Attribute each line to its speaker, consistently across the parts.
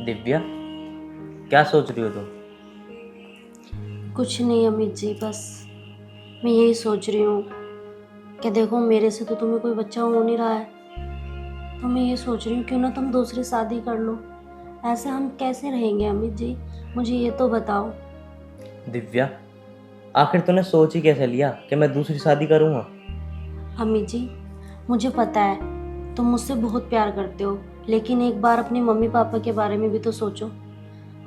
Speaker 1: दिव्या, क्या सोच रही हो तुम?
Speaker 2: कुछ नहीं अमित जी, बस मैं यही सोच रही हूँ कि देखो मेरे से तो तुम्हें कोई बच्चा हो नहीं रहा है, तो मैं ये सोच रही हूँ क्यों ना तुम दूसरी शादी कर लो। ऐसे हम कैसे रहेंगे अमित जी, मुझे ये तो बताओ।
Speaker 1: दिव्या, आखिर तूने सोच ही कैसे लिया कि मैं दूसरी शादी करूँगा?
Speaker 2: अमित जी, मुझे पता है तुम मुझसे बहुत प्यार करते हो, लेकिन एक बार अपने मम्मी पापा के बारे में भी तो सोचो।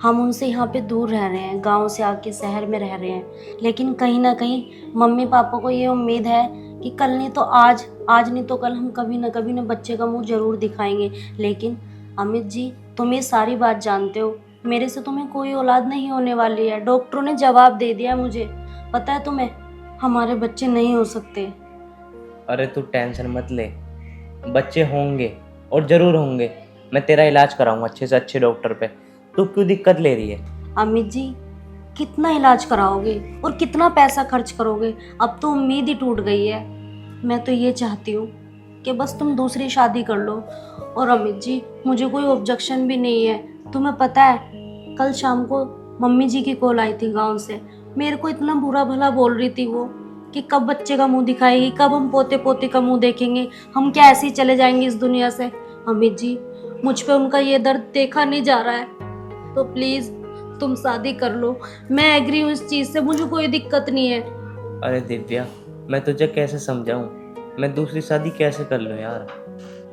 Speaker 2: हम उनसे यहाँ पे दूर रह रहे हैं, गांव से आके शहर में रह रहे हैं, लेकिन कहीं ना कहीं मम्मी पापा को ये उम्मीद है कि कल नहीं तो आज, आज नहीं तो कल हम कभी ना बच्चे का मुंह जरूर दिखाएंगे। लेकिन अमित जी, तुम ये सारी बात जानते हो, मेरे से तुम्हें कोई औलाद नहीं होने वाली है। डॉक्टरों ने जवाब दे दिया है मुझे, पता है तुम्हें, हमारे बच्चे नहीं हो सकते।
Speaker 1: अरे तू टेंशन मत ले, बच्चे होंगे और ज़रूर होंगे। मैं तेरा इलाज कराऊंगा अच्छे से अच्छे डॉक्टर पे। तू क्यों दिक्कत ले रही है?
Speaker 2: अमित जी, कितना इलाज कराओगे और कितना पैसा खर्च करोगे? अब तो उम्मीद ही टूट गई है। मैं तो ये चाहती हूँ कि बस तुम दूसरी शादी कर लो। और अमित जी, मुझे कोई ऑब्जेक्शन भी नहीं है। तुम्हें पता है, कल शाम को मम्मी जी की कॉल आई थी गांव से। मेरे को इतना बुरा भला बोल रही थी वो कि कब बच्चे का मुंह दिखाएगी, कब हम पोते पोते का मुंह देखेंगे, हम क्या ऐसे ही चले जाएंगे इस दुनिया से। अमित जी, मुझ पे उनका ये दर्द देखा नहीं जा रहा है, तो प्लीज तुम शादी कर लो। मैं एग्री हूँ इस चीज से, मुझे कोई दिक्कत नहीं है।
Speaker 1: अरे दिव्या, मैं तुझे कैसे समझाऊं? मैं दूसरी शादी कैसे कर लूं यार?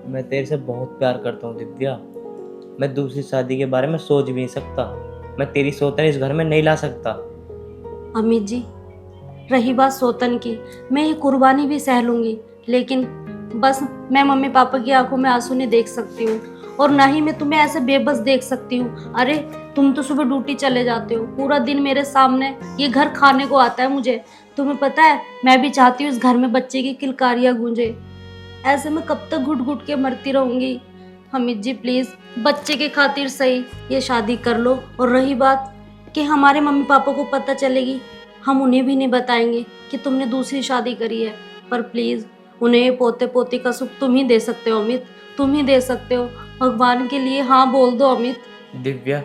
Speaker 1: मैं तेरे से बहुत प्यार करता हूँ दिव्या। मैं दूसरी शादी के बारे में सोच भी नहीं सकता। मैं तेरी सौतन इस घर में नहीं ला सकता।
Speaker 2: अमित जी, रही बात सौतन की, मैं ये कुर्बानी भी सह लूंगी, लेकिन बस मैं मम्मी पापा की आंखों में आंसू नहीं देख सकती हूँ, और ना ही मैं तुम्हें ऐसे बेबस देख सकती हूँ। अरे तुम तो सुबह ड्यूटी चले जाते हो, पूरा दिन मेरे सामने ये घर खाने को आता है मुझे। तुम्हें पता है, मैं भी चाहती हूँ इस घर में बच्चे की किलकारियां गूंजे। ऐसे में कब तक घुट घुट के मरती रहूंगी? अमित जी प्लीज, बच्चे के खातिर सही ये शादी कर लो। और रही बात कि हमारे मम्मी पापा को पता चलेगी, हम उन्हें भी नहीं बताएंगे कि तुमने दूसरी शादी करी है। पर प्लीज, उन्हें ये पोते पोती का सुख तुम ही दे सकते हो अमित, तुम ही दे सकते हो। भगवान के लिए हाँ बोल दो अमित।
Speaker 1: दिव्या,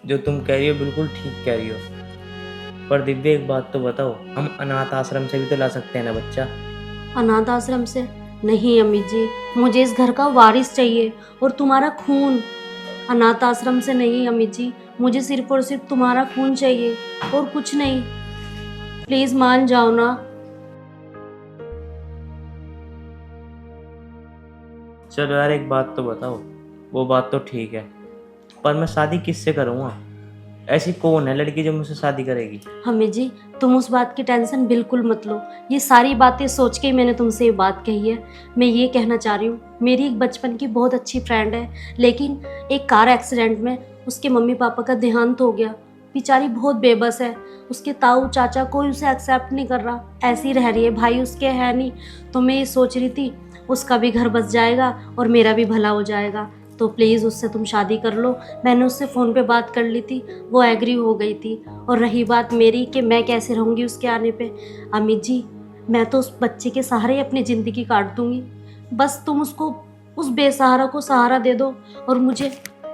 Speaker 1: जो तुम कह रही हो बिल्कुल ठीक कह रही हो। पर दिव्या एक बात तो बताओ, हम अनाथ आश्रम से भी तो ला सकते हैं ना बच्चा?
Speaker 2: अनाथ आश्रम से नहीं अमित जी, मुझे इस घर का वारिस चाहिए और तुम्हारा खून। अनाथ आश्रम से नहीं अमित जी, मुझे सिर्फ और सिर्फ तुम्हारा खून चाहिए और कुछ नहीं। प्लीज मान जाओ ना।
Speaker 1: चलो यार, एक बात तो बताओ। वो बात तो ठीक है, पर मैं शादी किससे करूँगा? ऐसी कौन है लड़की जो मुझसे शादी करेगी?
Speaker 2: अमित जी, तुम उस बात की टेंशन बिल्कुल मत लो। ये सारी बातें सोच के ही मैंने तुमसे ये बात कही है। मैं ये कहना चाह रही हूँ, मेरी एक बचपन की बहुत अच्छी फ्रेंड है, लेकिन एक कार एक्सीडेंट में उसके मम्मी पापा का देहांत हो गया। बेचारी बहुत बेबस है, उसके ताऊ चाचा कोई उसे एक्सेप्ट नहीं कर रहा, ऐसी रह रही है, भाई उसके है नहीं। तो मैं ये सोच रही थी उसका भी घर बस जाएगा और मेरा भी भला हो जाएगा। तो प्लीज़ उससे तुम शादी कर लो। मैंने उससे फ़ोन पे बात कर ली थी, वो एग्री हो गई थी। और रही बात मेरी कि मैं कैसे रहूँगी उसके आने पे, अमित जी, मैं तो उस बच्चे के सहारे ही अपनी ज़िंदगी काट दूँगी। बस तुम उसको, उस बेसहारा को सहारा दे दो और मुझे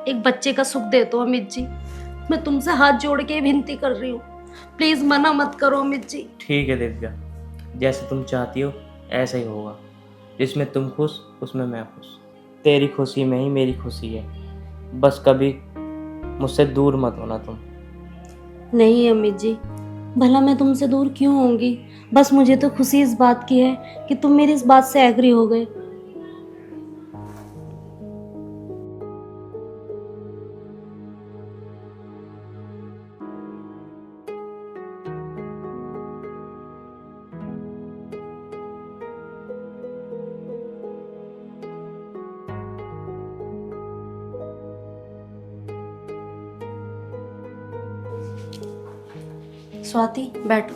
Speaker 2: एक बच्चे का सुख दे दो अमित जी। मैं तुमसे हाथ जोड़ के विनती कर रही हूँ, प्लीज़ मना मत करो अमित जी।
Speaker 1: ठीक है दिव्या, जैसे तुम चाहती हो ऐसा ही होगा। जिसमें तुम खुश उसमें मैं खुश। तेरी खुशी में ही मेरी खुशी है। बस कभी मुझसे दूर मत होना तुम।
Speaker 2: नहीं अमित जी, भला मैं तुमसे दूर क्यों होंगी? बस मुझे तो खुशी इस बात की है कि तुम मेरी इस बात से एग्री हो गए। स्वाति, बैठो।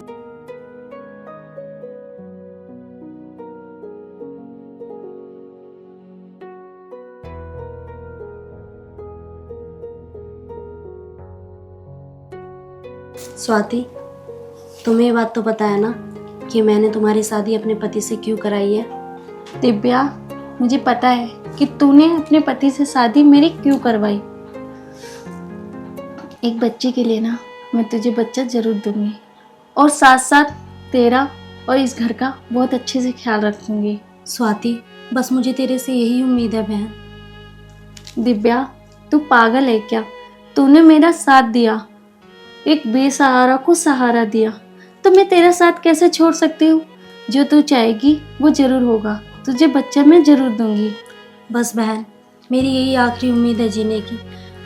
Speaker 2: स्वाति, तुम्हें ये बात तो पता है ना कि मैंने तुम्हारी शादी अपने पति से क्यों कराई है?
Speaker 3: दिव्या, मुझे पता है कि तूने अपने पति से शादी मेरी क्यों करवाई। एक बच्चे के लिए ना मैं तुझे बच्चा ज़रूर दूंगी, और साथ साथ तेरा और इस घर का बहुत अच्छे से ख्याल रखूंगी।
Speaker 2: स्वाति, बस मुझे तेरे से यही उम्मीद है बहन।
Speaker 3: दिव्या, तू पागल है क्या? तूने मेरा साथ दिया, एक बेसहारा को सहारा दिया, तो मैं तेरा साथ कैसे छोड़ सकती हूँ? जो तू चाहेगी वो जरूर होगा, तुझे बच्चा मैं जरूर दूंगी।
Speaker 2: बस बहन, मेरी यही आखिरी उम्मीद है जीने की।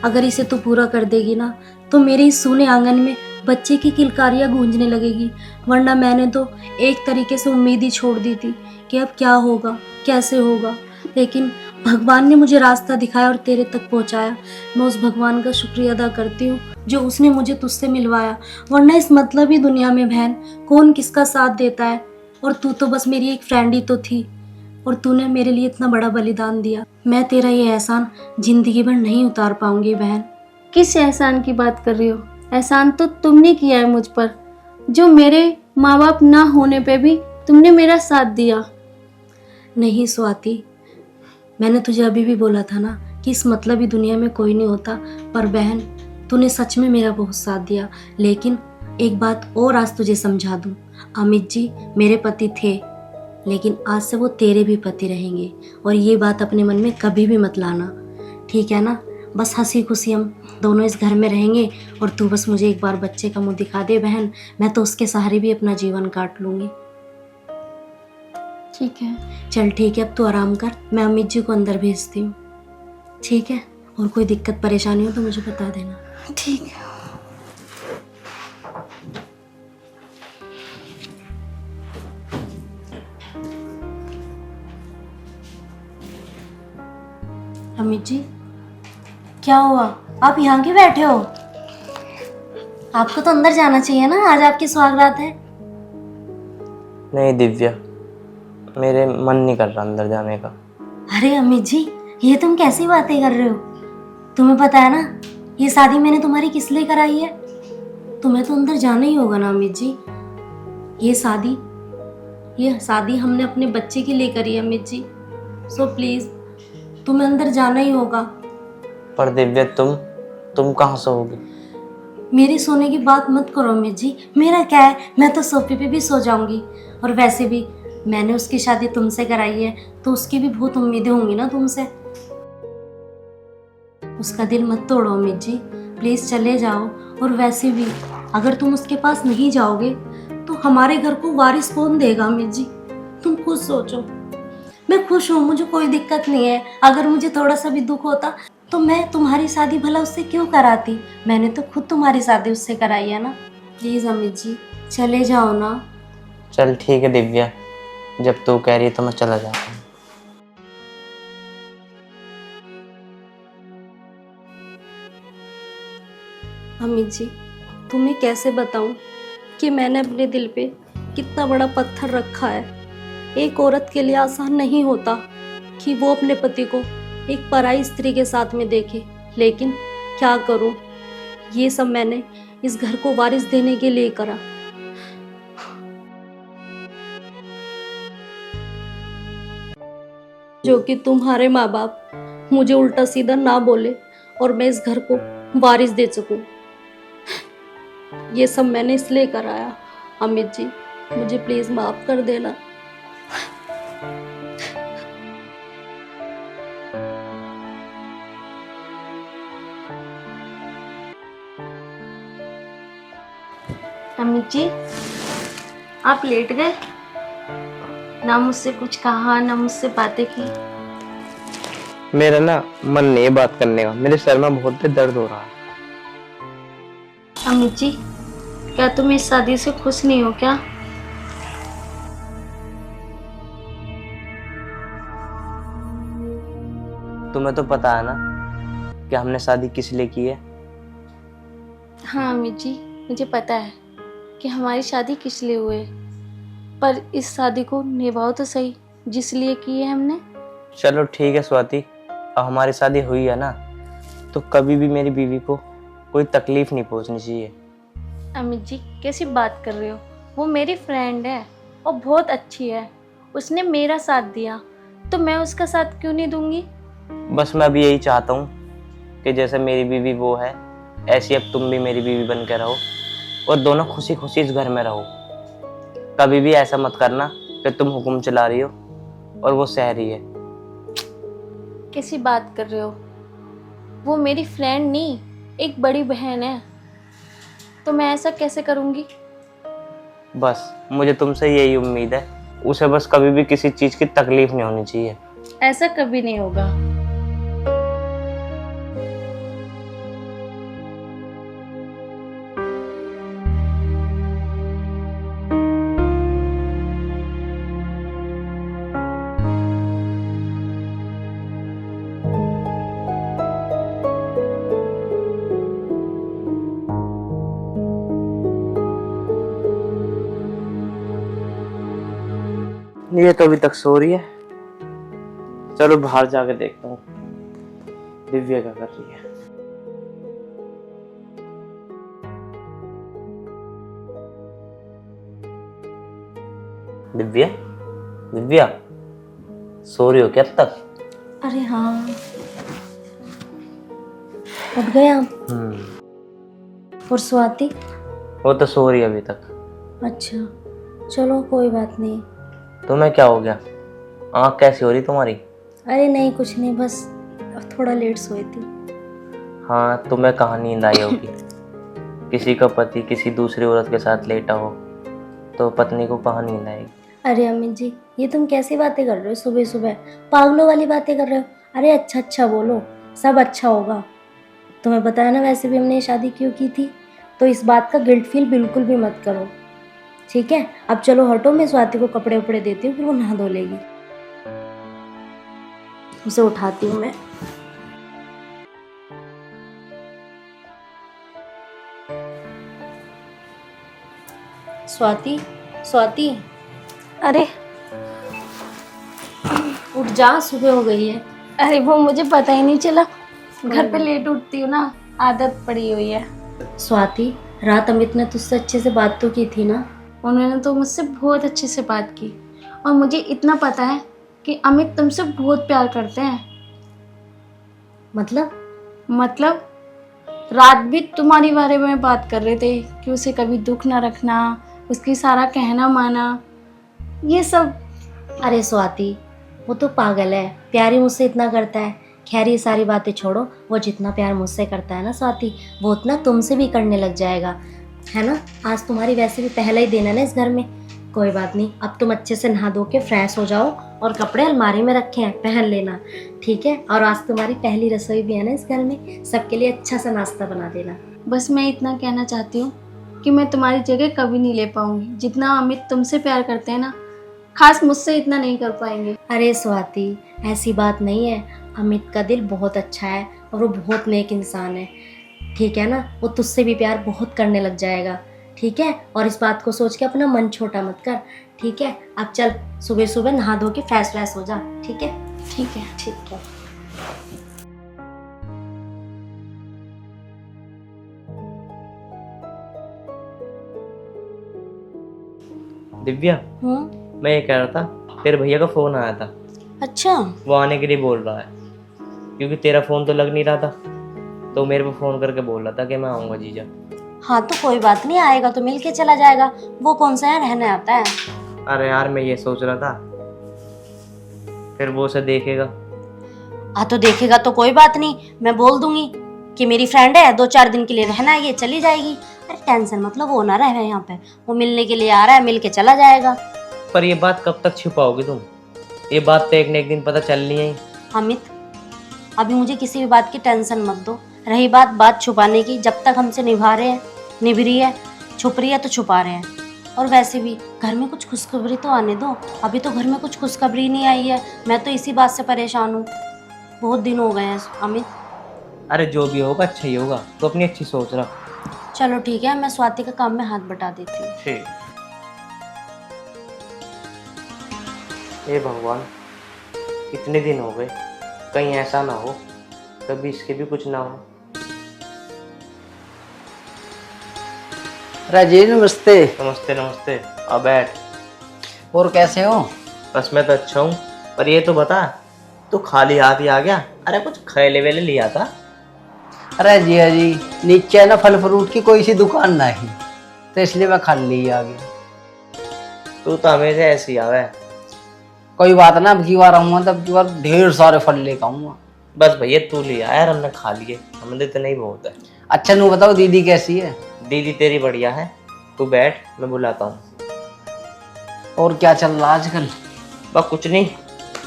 Speaker 2: अगर इसे तू पूरा कर देगी ना, तो मेरे इस सूने आंगन में बच्चे की किलकारियाँ गूंजने लगेगी। वरना मैंने तो एक तरीके से उम्मीद ही छोड़ दी थी कि अब क्या होगा, कैसे होगा। लेकिन भगवान ने मुझे रास्ता दिखाया और तेरे तक पहुंचाया। मैं उस भगवान का शुक्रिया अदा करती हूँ जो उसने मुझे तुझसे मिलवाया। वरना इस मतलबी दुनिया में बहन कौन किसका साथ देता है। और तू तो बस मेरी एक फ्रेंड ही तो थी, और तूने मेरे लिए इतना बड़ा बलिदान दिया। मैं तेरा ये एहसान जिंदगी भर नहीं उतार पाऊंगी बहन।
Speaker 3: किस एहसान की बात कर रही हो? एहसान तो तुमने किया है मुझ पर, जो मेरे माँ बाप ना होने पे भी तुमने मेरा साथ दिया।
Speaker 2: नहीं स्वाति, मैंने तुझे अभी भी बोला था ना कि इस मतलबी दुनिया में कोई नहीं होता। पर बहन, तूने सच में मेरा बहुत साथ दिया। लेकिन एक बात और आज तुझे समझा दूं, अमित जी मेरे पति थे, लेकिन आज से वो तेरे भी पति रहेंगे। और ये बात अपने मन में कभी भी मत लाना, ठीक है ना? बस हंसी खुशी हम दोनों इस घर में रहेंगे, और तू बस मुझे एक बार बच्चे का मुंह दिखा दे बहन, मैं तो उसके सहारे भी अपना जीवन काट लूँगी।
Speaker 3: ठीक है।
Speaker 2: चल ठीक है, अब तू आराम कर, मैं अमित जी को अंदर भेजती हूँ, ठीक है? और कोई दिक्कत परेशानी हो तो मुझे बता देना।
Speaker 3: ठीक है।
Speaker 2: अमित जी, क्या हुआ? आप यहाँ क्यों बैठे हो? आपको तो अंदर जाना चाहिए ना, आज आपकी स्वागरात है।
Speaker 1: नहीं दिव्या, मेरे मन नहीं कर रहा अंदर जाने का।
Speaker 2: अरे अमित जी, ये तुम कैसी बातें कर रहे हो? तुम्हें पता है ना ये शादी मैंने तुम्हारी किस लिए कराई है? तुम्हें तो अंदर जाना ही होगा ना अमित जी। ये शादी हमने अपने बच्चे के लिए करी है अमित जी। सो प्लीज तुम्हें अंदर जाना ही होगा।
Speaker 1: पर दिव्या, तुम कहाँ सोओगी?
Speaker 2: मेरे सोने की बात मत करो अमित जी, मेरा क्या है, मैं तो सोफे पे भी सो जाऊंगी। और वैसे भी मैंने उसकी शादी तुमसे कराई है, तो उसकी भी बहुत उम्मीदें होंगी ना तुमसे। उसका दिल मत तोड़ो अमित जी, प्लीज चले जाओ। और वैसे भी अगर तुम उसके पास नहीं जाओगे तो हमारे घर को वारिस कौन देगा अमित जी? तुम खुद सोचो। मैं खुश हूँ, मुझे कोई दिक्कत नहीं है। अगर मुझे थोड़ा सा भी दुख होता तो मैं तुम्हारी शादी भला उससे क्यों कराती? मैंने तो खुद तुम्हारी शादी उससे कराई है ना। प्लीज अमित जी चले जाओ ना।
Speaker 1: चल ठीक है दिव्या, जब तू कह रही है तो मैं चला जाता हूँ।
Speaker 2: अमित जी, तुम्हें कैसे बताऊं कि मैंने अपने दिल पे कितना बड़ा पत्थर रखा है। एक औरत के लिए आसान नहीं होता कि वो अपने पति को एक पराई स्त्री के साथ में देखे। लेकिन क्या करूं, ये सब मैंने इस घर को वारिस देने के लिए करा। जो कि तुम्हारे माँ बाप मुझे उल्टा सीधा ना बोले और मैं इस घर को वारिस दे सकूं। ये सब मैंने इसलिए कराया। अमित जी मुझे प्लीज माफ कर देना।
Speaker 3: अमित जी, आप लेट गए? ना मुझसे कुछ कहा, ना मुझसे बातें की।
Speaker 1: मेरा ना मन नहीं है बात करने का, मेरे सर में बहुत दर्द हो रहा है।
Speaker 3: अमित जी, क्या तुम इस शादी से खुश नहीं हो क्या?
Speaker 1: तुम्हें तो पता है ना कि हमने शादी किस लिए की है।
Speaker 3: हाँ अमित जी, मुझे पता है कि हमारी शादी किस लिए हुई है, पर इस शादी को निभाओ तो सही जिस लिए की है हमने।
Speaker 1: चलो ठीक है स्वाति, अब हमारी शादी हुई है ना, तो कभी भी मेरी बीवी को कोई तकलीफ नहीं पहुंचनी चाहिए।
Speaker 3: अमित जी कैसी बात कर रहे हो? वो मेरी फ्रेंड है और बहुत अच्छी है। उसने मेरा साथ दिया तो मैं उसका साथ क्यों नहीं दूंगी?
Speaker 1: बस मैं भी यही चाहता हूँ कि जैसे मेरी बीवी वो है ऐसी अब तुम भी मेरी बीवी बन के रहो और दोनों खुशी खुशी इस घर में रहो। कभी भी ऐसा मत करना कि तुम हुक्म चला रही हो और वो सह रही है।
Speaker 3: कैसी बात कर रहे हो? वो मेरी फ्रेंड नहीं, एक बड़ी बहन है, तो मैं ऐसा कैसे करूँगी?
Speaker 1: बस मुझे तुमसे यही उम्मीद है, उसे बस कभी भी किसी चीज़ की तकलीफ नहीं होनी चाहिए।
Speaker 3: ऐसा कभी नहीं होगा।
Speaker 1: ये तो अभी तक सो रही है। चलो बाहर जाके देखता हूँ दिव्या क्या कर रही है। दिव्या, दिव्या सो रही हो क्या अब तक?
Speaker 2: अरे हाँ, उठ गए आप? और स्वाति?
Speaker 1: वो तो सो रही है अभी तक।
Speaker 2: अच्छा, चलो कोई बात नहीं।
Speaker 1: तुम्हें क्या हो गया? आँख कैसी हो रही तुम्हारी?
Speaker 2: अरे नहीं, कुछ नहीं, बस थोड़ा लेट सोई थी।
Speaker 1: हाँ, तुम्हें कहाँ नींद आई होगी। किसी का पति किसी दूसरी औरत के साथ लेटा हो तो पत्नी को कहाँ नींद आएगी।
Speaker 2: अरे अमित जी, ये तुम कैसी बातें कर रहे हो सुबह सुबह? पागलों वाली बातें कर रहे हो। अरे अच्छा अच्छा बोलो, सब अच्छा होगा। तुम्हें बताया ना, वैसे भी हमने ये शादी क्यों की थी, तो इस बात का गिल्ट फील बिल्कुल भी मत करो, ठीक है? अब चलो हटो, मैं स्वाति को कपड़े उपड़े देती हूँ, फिर वो नहा धो लेगी। उसे उठाती हूँ मैं। स्वाति, स्वाति,
Speaker 3: अरे
Speaker 2: उठ जा, सुबह हो गई है।
Speaker 3: अरे वो मुझे पता ही नहीं चला, घर पे लेट उठती हूँ ना, आदत पड़ी हुई है।
Speaker 2: स्वाति, रात अमित ने तुझसे अच्छे से बात तो की थी ना?
Speaker 3: उन्होंने तो मुझसे बहुत अच्छे से बात की, और मुझे इतना पता है कि अमित तुमसे बहुत प्यार करते हैं। मतलब रात भी तुम्हारे बारे में बात कर रहे थे कि उसे कभी दुख ना रखना, उसकी सारा कहना माना, ये सब।
Speaker 2: अरे स्वाति, वो तो पागल है, प्यार ही मुझसे इतना करता है। खैर ये सारी बातें छोड़ो, वो जितना प्यार मुझसे करता है ना स्वाति, वो उतना तुमसे भी करने लग जाएगा, है ना? आज तुम्हारी वैसे भी पहला ही दिन है ना इस घर में। कोई बात नहीं, अब तुम अच्छे से नहा धो के फ्रेश हो जाओ और कपड़े अलमारी में रखे हैं, पहन लेना, ठीक है? और आज तुम्हारी पहली रसोई भी है ना इस घर में, सबके लिए अच्छा सा नाश्ता बना देना।
Speaker 3: बस मैं इतना कहना चाहती हूँ कि मैं तुम्हारी जगह कभी नहीं ले पाऊंगी। जितना अमित तुमसे प्यार करते हैं ना, खास मुझसे इतना नहीं कर पाएंगे।
Speaker 2: अरे स्वाति, ऐसी बात नहीं है, अमित का दिल बहुत अच्छा है और वो बहुत नेक इंसान है, ठीक है ना? वो तुझसे भी प्यार बहुत करने लग जाएगा, ठीक है? और इस बात को सोच के अपना मन छोटा मत कर, ठीक है? अब चल सुबह सुबह नहा धो के फ्रेश फ्रेश हो जा, ठीक है?
Speaker 3: ठीक है।
Speaker 2: ठीक है।
Speaker 1: दिव्या, मैं ये कह रहा था, तेरे भैया का फोन आया था।
Speaker 2: अच्छा,
Speaker 1: वो आने के लिए बोल रहा है, क्योंकि तेरा फोन तो लग नहीं रहा था, तो मेरे को फोन करके बोल रहा था कि मैं आऊँगा जीजा।
Speaker 2: हाँ तो कोई बात नहीं, आएगा तो मिल के चला जाएगा। वो कौन सा है, रहने आता है?
Speaker 1: अरे यार, मैं ये सोच रहा था फिर वो उसे देखेगा।
Speaker 2: हाँ तो देखेगा तो कोई बात नहीं, मैं बोल दूंगी कि मेरी फ्रेंड है, 2-4 दिन के लिए रहना है, ये चली जाएगी। अरे टेंशन मतलब वो ना रहे यहाँ पे, वो मिलने के लिए आ रहा है, मिल के चला जाएगा।
Speaker 1: पर ये बात कब तक छुपाओगी तुम? ये बात तो एक न एक दिन पता चलनी है।
Speaker 2: अमित, अभी मुझे किसी भी बात की टेंशन मत दो। रही बात छुपाने की, जब तक हमसे निभा रहे हैं, निभ रही है, छुप रही है तो छुपा रहे हैं। और वैसे भी घर में कुछ खुशखबरी तो आने दो। अभी तो घर में कुछ खुशखबरी नहीं आई है, मैं तो इसी बात से परेशान हूँ, बहुत दिन हो गए हैं अमित।
Speaker 1: अरे जो भी होगा अच्छा ही होगा, तो अपनी अच्छी सोच रहा।
Speaker 2: चलो ठीक है, मैं स्वाति का काम में हाथ बटा देती हूँ।
Speaker 1: ठीक। हे भगवान, इतने दिन हो गए, कहीं ऐसा ना हो कभी इसके भी कुछ ना हो।
Speaker 4: राजेश नमस्ते।
Speaker 1: नमस्ते नमस्ते, अब बैठ।
Speaker 4: और कैसे हो?
Speaker 1: बस मैं तो अच्छा हूँ, पर ये तो बता, तू खाली हाथ ही आ गया? अरे कुछ खेले वेले लिया था?
Speaker 4: अरे जिया जी, नीचे ना फल फ्रूट की कोई सी दुकान नहीं, तो इसलिए मैं खाली आ गया।
Speaker 1: तू तो हमेशा ऐसे ही आवे।
Speaker 4: कोई बात ना, अब की बार आऊंगा तो अब की बार ढेर सारे फल लेकर आऊंगा।
Speaker 1: बस भैया तू लिया यार, हमने खा लिए, हमें तो नहीं बहुत है।
Speaker 4: अच्छा नू बताओ, दीदी कैसी है?
Speaker 1: दीदी तेरी बढ़िया है, तू बैठ, मैं बुलाता हूँ।
Speaker 4: और क्या चल रहा आजकल?
Speaker 1: बस कुछ नहीं,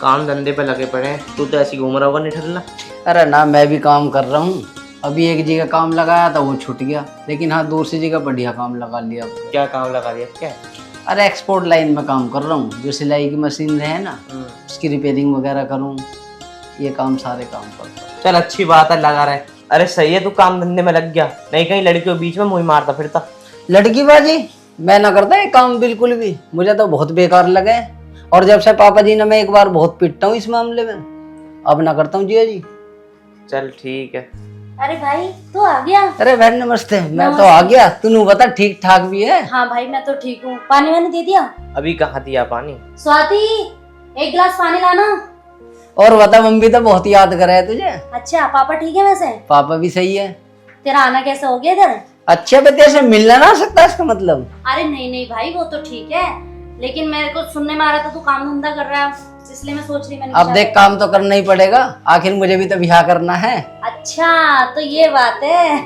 Speaker 1: काम धंधे पे लगे पड़े हैं। तू तो ऐसी घूम रहा होगा निठल्ला।
Speaker 4: अरे ना, मैं भी काम कर रहा हूँ। अभी एक जगह काम लगाया था, वो छूट गया, लेकिन हाँ दूसरी जगह बढ़िया काम लगा लिया अब।
Speaker 1: क्या काम लगा दिया क्या?
Speaker 4: अरे एक्सपोर्ट लाइन में काम कर रहा हूँ, जो सिलाई की मशीन है ना, उसकी रिपेयरिंग वगैरह करूँ, ये काम सारे काम करता हूँ।
Speaker 1: चल अच्छी बात है, लगा रहे। अरे सही है, तू काम धंधे में लग गया, नहीं कहीं लड़कियों के बीच में मुँह मारता फिरता।
Speaker 4: लड़की बाजी मैं ना करता ये काम बिल्कुल भी, मुझे तो बहुत बेकार लगे। और जब से पापा जी ने मैं एक बार बहुत पिटता हूँ इस मामले में, अब ना करता हूँ जिया जी।
Speaker 1: चल ठीक है।
Speaker 2: अरे भाई तू आ गया?
Speaker 4: अरे बहन नमस्ते, मैं तो आ गया। तू बता ठीक ठाक भी है?
Speaker 2: हाँ भाई मैं तो ठीक हूँ। पानी वानी दे दिया?
Speaker 1: अभी कहाँ दिया पानी?
Speaker 2: स्वाति एक गिलास पानी लाना।
Speaker 4: और बता, मम्मी तो बहुत याद करे है तुझे।
Speaker 2: अच्छा पापा ठीक है वैसे?
Speaker 4: पापा भी सही है।
Speaker 2: तेरा आना कैसे हो गया इधर?
Speaker 4: अच्छा बेटे से मिलना ना सकता इसका मतलब?
Speaker 2: अरे नहीं नहीं भाई वो तो ठीक है, लेकिन मेरे को सुनने में आ रहा था तू काम धंधा कर रहा है, इसलिए मैं सोच रही मैंने
Speaker 4: अब देख, काम तो करना ही पड़ेगा, आखिर मुझे भी तो ब्याह करना है।
Speaker 2: अच्छा तो ये बात है।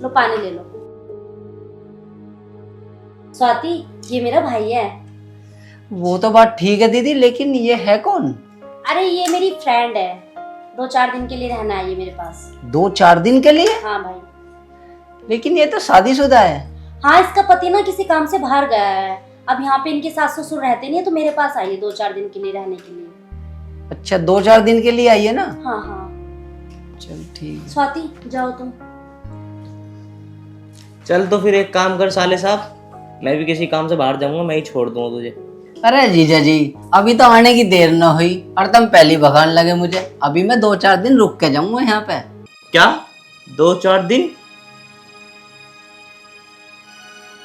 Speaker 2: लो पानी ले लो। स्वाति ये मेरा भाई है।
Speaker 4: वो तो बात ठीक है दीदी, लेकिन ये है कौन?
Speaker 2: अरे ये मेरी फ्रेंड है, 2-4 दिन के लिए रहना है ये मेरे पास।
Speaker 4: 2-4 दिन के लिए?
Speaker 2: हाँ भाई।
Speaker 4: लेकिन ये तो शादीशुदा है।
Speaker 2: हाँ इसका पति ना किसी काम से बाहर गया है, अब यहाँ पे इनके सास ससुर रहते नहीं है, तो मेरे पास आई है 2-4 दिन के लिए रहने के लिए।
Speaker 4: अच्छा 2-4 दिन के लिए आई है ना?
Speaker 2: हाँ हाँ।
Speaker 4: चल ठीक है।
Speaker 2: स्वाति जाओ तुम।
Speaker 1: चल तो फिर एक काम कर साले साहब, मैं भी किसी काम से बाहर जाऊंगा, मैं ही छोड़ दूंगा तुझे।
Speaker 4: अरे जीजा जी, अभी तो आने की देर न हुई और तुम पहली भगान लगे मुझे। अभी मैं 2-4 दिन रुक के जाऊंगा यहाँ पे।
Speaker 1: क्या 2-4 दिन?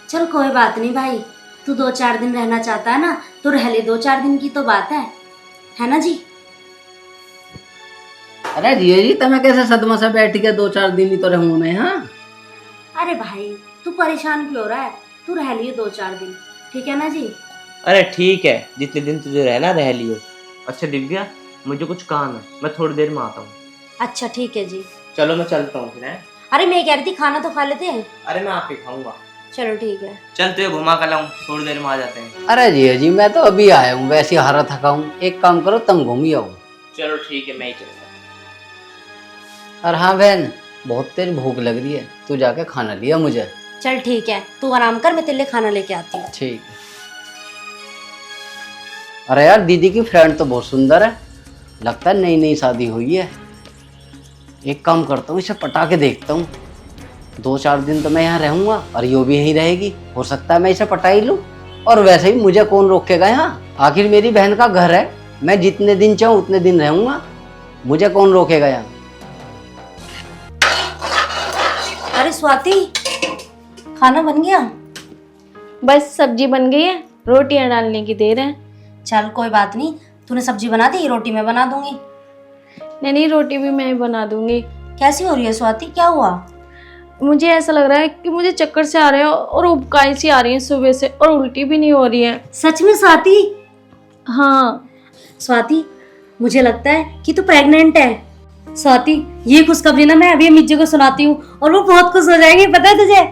Speaker 2: चल कोई बात नहीं भाई, तू 2-4 दिन रहना चाहता है ना तो रह ले, 2-4 दिन की तो बात है ना जी?
Speaker 4: अरे जीजा जी, तुम्हें कैसे सदमा से बैठ के 2-4 दिन ही तो रहूंगा मैं। हाँ
Speaker 2: अरे भाई तू परेशान क्यों हो रहा है, तू रह लियो 2-4 दिन, ठीक है ना जी?
Speaker 1: अरे ठीक है, जितने दिन तुझे रहना रह लियो। अच्छा दिव्या, मुझे कुछ काम है, मैं थोड़ी देर में आता हूँ।
Speaker 2: अच्छा ठीक है जी।
Speaker 1: चलो मैं चलता हूँ फिर। हैं?
Speaker 2: अरे मैं कह रही थी खाना तो खा लेते हैं।
Speaker 1: अरे मैं आप ही खाऊंगा।
Speaker 2: चलो ठीक है।
Speaker 1: चल तुझे घुमा कर लाऊं, थोड़ी देर में आ जाते हैं।
Speaker 4: अरे जीजा जी, मैं तो अभी आया हूँ, वैसे हारा थका हूँ। एक काम करो, तुम घूम ही आओ।
Speaker 1: चलो ठीक है, मैं ही चलता।
Speaker 4: और हाँ बहन, बहुत तेज भूख लग रही है, तू जाके खाना लिया मुझे।
Speaker 2: चल ठीक है, तू आराम कर, मैं तेरे लिए खाना लेके आती हूँ।
Speaker 4: ठीक है। अरे यार, दीदी की फ्रेंड तो बहुत सुंदर है, लगता है नई नई शादी हुई है। एक काम करता हूँ, इसे पटा के देखता हूँ। 2-4 दिन तो मैं यहाँ रहूंगा और यो भी यहीं रहेगी, हो सकता है मैं इसे पटा ही लूँ। और वैसे भी मुझे कौन रोकेगा यहाँ, आखिर मेरी बहन का घर है, मैं जितने दिन चाहूँ उतने दिन रहूंगा, मुझे कौन रोकेगा यहाँ।
Speaker 2: अरे स्वाति खाना बन गया?
Speaker 3: बस सब्जी बन गई है, रोटियां डालने की देर है।
Speaker 2: चल कोई बात नहीं, तूने सब्जी बना दी, रोटी मैं बना दूंगी।
Speaker 3: नहीं रोटी भी मैं बना दूंगी।
Speaker 2: कैसी हो रही है स्वाति, क्या हुआ?
Speaker 3: मुझे ऐसा लग रहा है कि मुझे चक्कर से आ रहे हैं और उबकाई सी आ रही है सुबह से, और उल्टी भी नहीं हो रही है।
Speaker 2: सच में स्वाति?
Speaker 3: हाँ
Speaker 2: स्वाति मुझे लगता है कि तू प्रेग्नेंट है। स्वाति ये खुशखबरी ना मैं अभी अमित जी को सुनाती हूँ और वो बहुत खुश हो जाएंगे, पता है तुझे?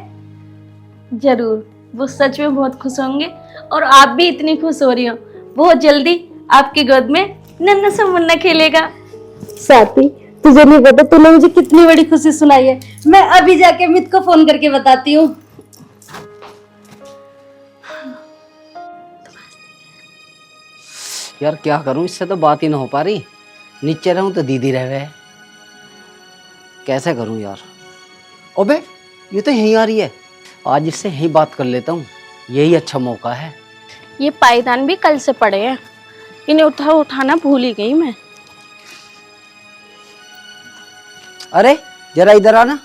Speaker 3: जरूर, वो सच में बहुत खुश होंगे, और आप भी इतनी खुश हो रही हो। बहुत जल्दी आपकी गोद में नन्ना सा मुन्ना खेलेगा।
Speaker 2: स्वाति तुझे नहीं पता तूने मुझे कितनी बड़ी खुशी सुनाई है, मैं अभी जाके अमित को फोन करके बताती हूँ।
Speaker 4: यार क्या करूं, इससे तो बात ही ना हो पा रही। नीचे रहूं तो दीदी रह गए, कैसे करूं यार। अबे ये तो यहीं आ रही है, आज इससे यहीं बात कर लेता हूँ, यही अच्छा मौका है।
Speaker 3: ये पायदान भी कल से पड़े हैं, इन्हें उठाना भूल ही गई मैं।
Speaker 4: अरे जरा इधर आना।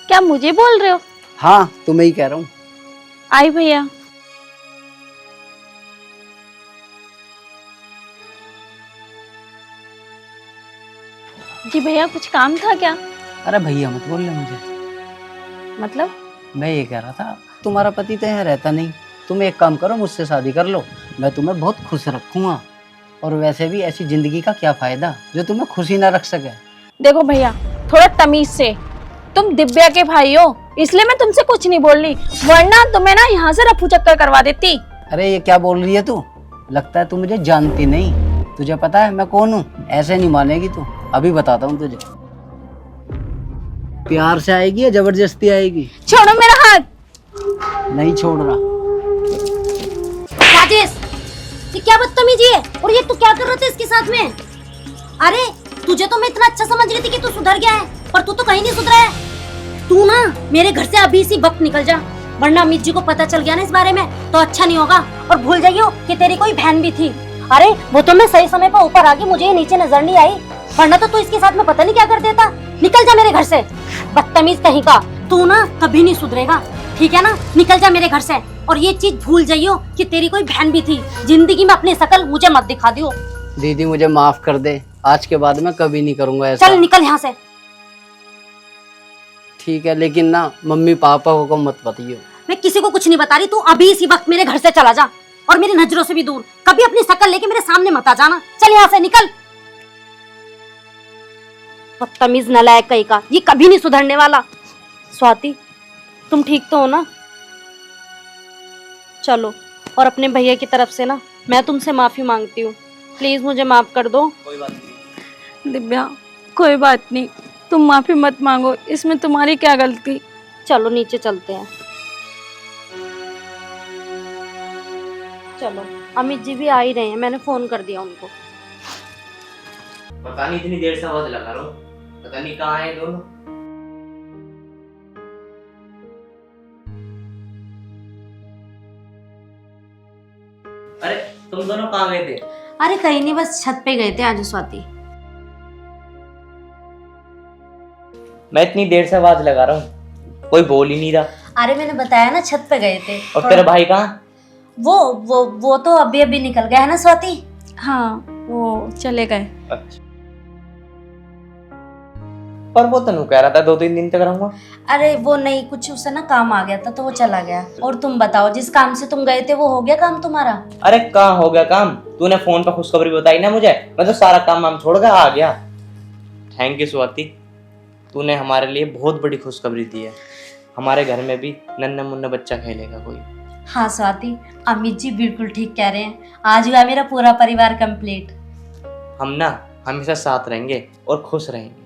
Speaker 3: क्या मुझे बोल रहे हो?
Speaker 4: हाँ तुम्हें ही कह रहा हूँ।
Speaker 3: आई भैया। जी भैया, कुछ काम था क्या?
Speaker 4: अरे भैया मत बोल ले मुझे।
Speaker 3: मतलब?
Speaker 4: मैं ये कह रहा था, तुम्हारा पति तो यहाँ रहता नहीं, तुम एक काम करो, मुझसे शादी कर लो, मैं तुम्हें बहुत खुश रखूंगा। और वैसे भी ऐसी जिंदगी का क्या फायदा जो तुम्हें खुशी ना रख सके।
Speaker 3: देखो भैया, थोड़ा तमीज से, तुम दिव्या के भाई हो, इसलिए मैं तुमसे कुछ नहीं बोल रही, वरना तुम्हें ना यहाँ से रफू चक्कर करवा देती।
Speaker 4: अरे ये क्या बोल रही है तू? लगता है तू मुझे जानती नहीं। तुझे पता है मैं कौन हूँ? ऐसे नहीं मानेगी तू, अभी बताता हूँ तुझे। प्यार से आएगी या जबरदस्ती आएगी?
Speaker 3: छोड़ो मेरा हाथ।
Speaker 4: नहीं छोड़ रहा।
Speaker 2: राजेश, ये क्या बदतमीजी है? और ये तू क्या कर रहा था इसके साथ में? अरे तुझे तो मैं इतना अच्छा समझ रही थी कि तू सुधर गया है, पर तू तो कहीं नहीं सुधरा है। तू ना मेरे घर से अभी इसी वक्त निकल जा, वरना अमित जी को पता चल गया ना इस बारे में तो अच्छा नहीं होगा। और भूल जाइयो कि तेरी कोई बहन भी थी। अरे वो तो मैं सही समय पर ऊपर आ गई, मुझे ये नीचे नजर नहीं आई, वरना तो तू इसके साथ में पता नहीं क्या कर देता। निकल जा मेरे घर से, बदतमीज कहीं का। तू ना कभी नहीं सुधरेगा, ठीक है ना? निकल जा मेरे घर से। और ये चीज भूल जाइयो कि तेरी कोई बहन भी थी। जिंदगी में अपनी शकल मुझे मत दिखा दियो।
Speaker 4: दीदी मुझे माफ कर दे, आज के बाद मैं कभी नहीं करूंगा ऐसा।
Speaker 2: चल निकल यहाँ से।
Speaker 4: ठीक है, लेकिन ना मम्मी पापा को मत बताइयो।
Speaker 2: मैं किसी को कुछ नहीं बता रही, तू अभी इसी वक्त मेरे घर से चला जा और मेरी नजरों से भी दूर। कभी अपनी शकल लेके मेरे सामने मत आ जाना। चल यहाँ से निकल। बदतमीज नालायक कहीं का, ये कभी नहीं सुधरने वाला। स्वाति, तुम ठीक तो हो ना? चलो, और अपने भैया की तरफ से ना मैं तुमसे माफी मांगती हूँ, प्लीज मुझे माफ कर दो।
Speaker 1: कोई बात नहीं।
Speaker 3: दिव्या, कोई बात नहीं, तुम माफी मत मांगो, इसमें तुम्हारी क्या गलती।
Speaker 2: चलो नीचे चलते हैं। चलो, अमित जी भी आ ही रहे हैं, मैंने फोन कर दिया उनको।
Speaker 1: पता नहीं इतनी देर से आवाज लगा रहा हूँ, पता नहीं कहाँ है दोनों। अरे तुम दोनों कहाँ गए थे?
Speaker 2: अरे कहीं नहीं, बस छत पे गए थे आज स्वाति।
Speaker 1: मैं इतनी देर से आवाज लगा रहा हूँ, कोई बोल ही नहीं रहा।
Speaker 2: अरे मैंने बताया ना, छत पे गए थे।
Speaker 1: और तेरा भाई कहाँ?
Speaker 2: वो तो अभी अभी निकल गया है ना स्वाति।
Speaker 3: हाँ, वो चले गए।
Speaker 1: अच्छा, पर वो तनु कह रहा था 2-3 दिन तक रहूंगा।
Speaker 2: अरे वो नहीं, कुछ उसे ना काम आ गया था तो वो चला गया। और तुम बताओ, जिस काम से तुम गए थे वो हो गया काम तुम्हारा?
Speaker 1: अरे कहाँ हो गया काम? तूने फोन पर खुशखबरी बताई ना मुझे, मैं तो सारा काम वाम छोड़ कर आ गया। थैंक यू स्वाति, तूने हमारे लिए बहुत बड़ी खुशखबरी दी है। हमारे घर में भी नन्ना मुन्ना बच्चा खेलेगा कोई।
Speaker 2: हाँ स्वाति, अमित जी बिल्कुल ठीक कह रहे हैं, आज हुआ मेरा पूरा परिवार कंप्लीट।
Speaker 1: हम ना हमेशा साथ रहेंगे और खुश रहेंगे।